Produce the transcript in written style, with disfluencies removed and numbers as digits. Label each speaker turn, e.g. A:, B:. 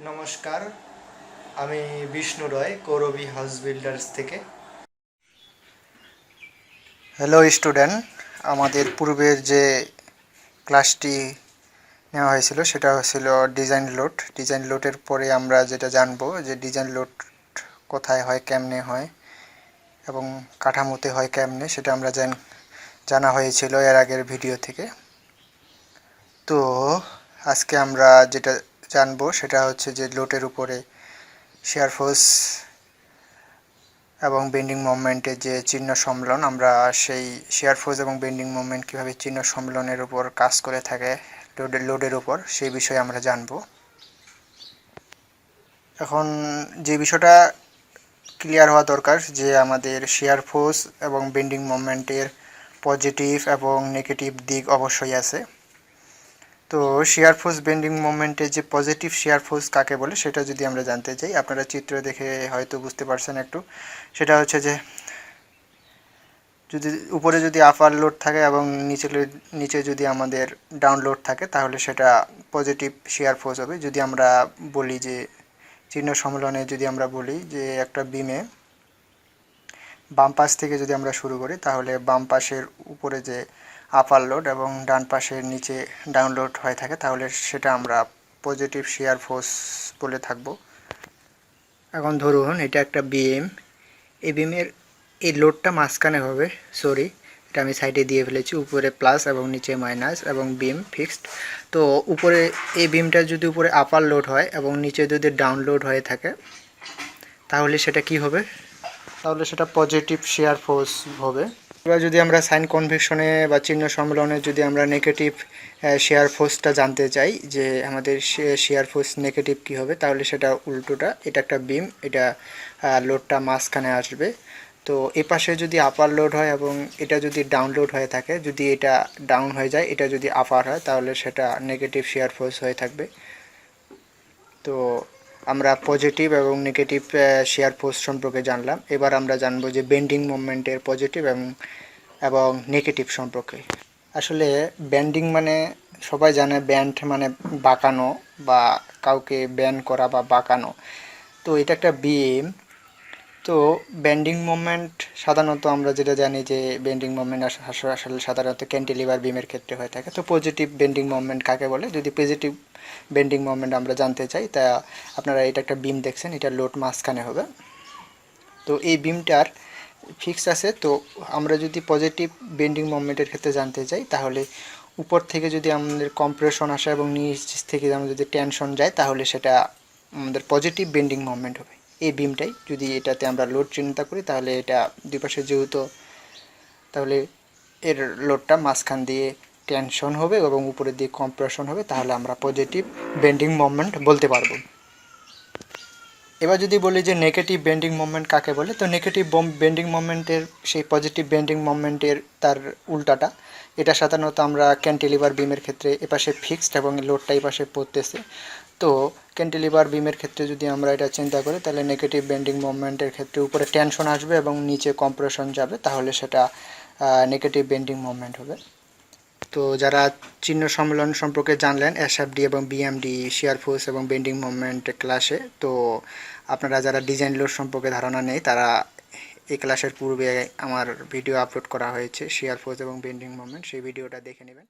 A: নমস্কার, আমি বিষ্ণু রয় কৌরবী house builders থেকে। হ্যালো স্টুডেন্ট, আমাদের পূর্বের যে ক্লাসটি নেওয়া হয়েছিল সেটা হচ্ছিল ডিজাইন লোডের পরে আমরা যেটা জানবো যে ডিজাইন লোড কোথায় হয়, কেমনে হয় এবং কাঠামোতে হয় কেমনে, সেটা আমরা জানা হয়েছিল এর আগের ভিডিও থেকে। তো আজকে আমরা যেটা জানবো সেটা হচ্ছে যে লোডের উপরে শিয়ার ফোর্স এবং বেন্ডিং মোমেন্টের যে চিহ্ন সম্মেলন, আমরা সেই শিয়ার ফোর্স এবং বেন্ডিং মোমেন্ট কীভাবে চিহ্ন সম্মেলনের উপর কাজ করে থাকে লোডের উপর, সেই বিষয়ে আমরা জানব। এখন যে বিষয়টা ক্লিয়ার হওয়া দরকার যে আমাদের শিয়ার ফোর্স এবং বেন্ডিং মোমেন্টের পজিটিভ এবং নেগেটিভ দিক অবশ্যই আছে। তো শিয়ার ফোর্স বেন্ডিং মোমেন্টে যে পজিটিভ শিয়ার ফোর্স কাকে বলে সেটা যদি আমরা জানতে চাই, আপনারা চিত্র দেখে হয়তো বুঝতে পারছেন একটু। সেটা হচ্ছে যে যদি উপরে যদি আপার লোড থাকে এবং নিচে যদি আমাদের ডাউন লোড থাকে তাহলে সেটা পজিটিভ শিয়ার ফোর্স হবে। যদি আমরা বলি যে চিহ্ন সম্মেলনে যদি আমরা বলি যে একটা বিমে বাম পাশ থেকে যদি আমরা শুরু করি তাহলে বাম পাশের উপরে যে আপার লোড এবং ডান পাশের নিচে ডাউন লোড হয়ে থাকে তাহলে সেটা আমরা পজিটিভ শিয়ার ফোর্স বলে থাকব। এখন ধরুন এটা একটা বিম, এই বিমের এই লোডটা মাঝখানে হবে, এটা আমি সাইডে দিয়ে ফেলেছি, উপরে প্লাস এবং নিচে মাইনাস এবং বিম ফিক্সড। তো উপরে এই বিমটা যদি উপরে আপার লোড হয় এবং নিচে যদি ডাউন লোড হয়ে থাকে তাহলে সেটা কি হবে? তাহলে সেটা পজিটিভ শিয়ার ফোর্স হবে। এবার যদি আমরা সাইন কনভেকশনে বা চিহ্ন সম্মেলনে যদি আমরা নেগেটিভ শিয়ার ফোর্সটা জানতে চাই যে আমাদের শিয়ার ফোর্স নেগেটিভ কী হবে, তাহলে সেটা উল্টোটা, এটা একটা বিম, এটা লোডটা মাঝখানে আসবে। তো এ পাশে যদি আপার লোড হয় এবং এটা যদি ডাউন লোড হয়ে থাকে, যদি এটা ডাউন হয়ে যায় এটা যদি আপার হয় তাহলে সেটা নেগেটিভ শিয়ার ফোর্স হয়ে থাকবে। তো আমরা পজিটিভ এবং নেগেটিভ শিয়ার ফোর্স সম্পর্কে জানলাম। এবার আমরা জানবো যে বেন্ডিং মোমেন্টের পজিটিভ এবং নেগেটিভ সম্পর্কে। আসলে বেন্ডিং মানে সবাই জানে, ব্যান্ড মানে বাঁকানো বা কাউকে ব্যান্ড করা বা বাঁকানো। তো এটা একটা বিম। তো বেন্ডিং মোমেন্ট সাধারণত আমরা যেটা জানি যে বেন্ডিং মোমেন্ট আসলে সাধারণত ক্যান্টিলিভার বিমের ক্ষেত্রে হয়ে থাকে। তো পজিটিভ বেন্ডিং মোমেন্ট কাকে বলে, যদি পজিটিভ বেন্ডিং মোমেন্ট আমরা জানতে চাই তা আপনারা এটা একটা বিম দেখছেন, এটা লোড মাঝখানে হবে। তো এই বিমটার ফিক্স আছে। তো আমরা যদি পজিটিভ বেন্ডিং মোমেন্টের ক্ষেত্রে জানতে চাই তাহলে উপর থেকে যদি আমাদের কম্প্রেশন আসে এবং নিচ থেকে আমরা যদি টেনশন যায় তাহলে সেটা আমাদের পজিটিভ বেন্ডিং মোমেন্ট হবে। এই বিমটাই যদি এটাতে আমরা লোড চিন্তা করি তাহলে এটা দুই পাশে যেহেতু, তাহলে এর লোডটা মাঝখান দিয়ে টেনশন হবে এবং উপরের দিকে কম্প্রেশন হবে, তাহলে আমরা পজিটিভ বেন্ডিং মোমেন্ট বলতে পারবো। এবার যদি বলি যে নেগেটিভ বেন্ডিং মোমেন্ট কাকে বলে, তো নেগেটিভ বেন্ডিং মোমেন্টের সেই পজিটিভ বেন্ডিং মোমেন্টের তার উল্টাটা। এটা সাধারণত আমরা ক্যান্টিলিভার বিমের ক্ষেত্রে এপাশে ফিক্সড এবং লোডটা এপাশে পড়তেছে। তো ক্যান্টিলিভার বিমের ক্ষেত্রে যদি আমরা এটা চিন্তা করি তাহলে নেগেটিভ বেন্ডিং মোমেন্টের ক্ষেত্রে উপরে টেনশন আসবে এবং নিচে কম্প্রেশন যাবে, তাহলে সেটা নেগেটিভ বেন্ডিং মোমেন্ট হবে। তো যারা চিহ্ন সম্মেলন সম্পর্কে জানলেন এসএফডি এবং বিএমডি শিয়ার ফোর্স এবং বেন্ডিং মোমেন্ট ক্লাসে, তো আপনারা যারা ডিজাইন লোড সম্পর্কে ধারণা নেই তারা এই ক্লাসের পূর্বে আমার ভিডিও আপলোড করা হয়েছে শিয়ার ফোর্স এবং বেন্ডিং মোমেন্ট, সেই ভিডিওটা দেখে নেবেন।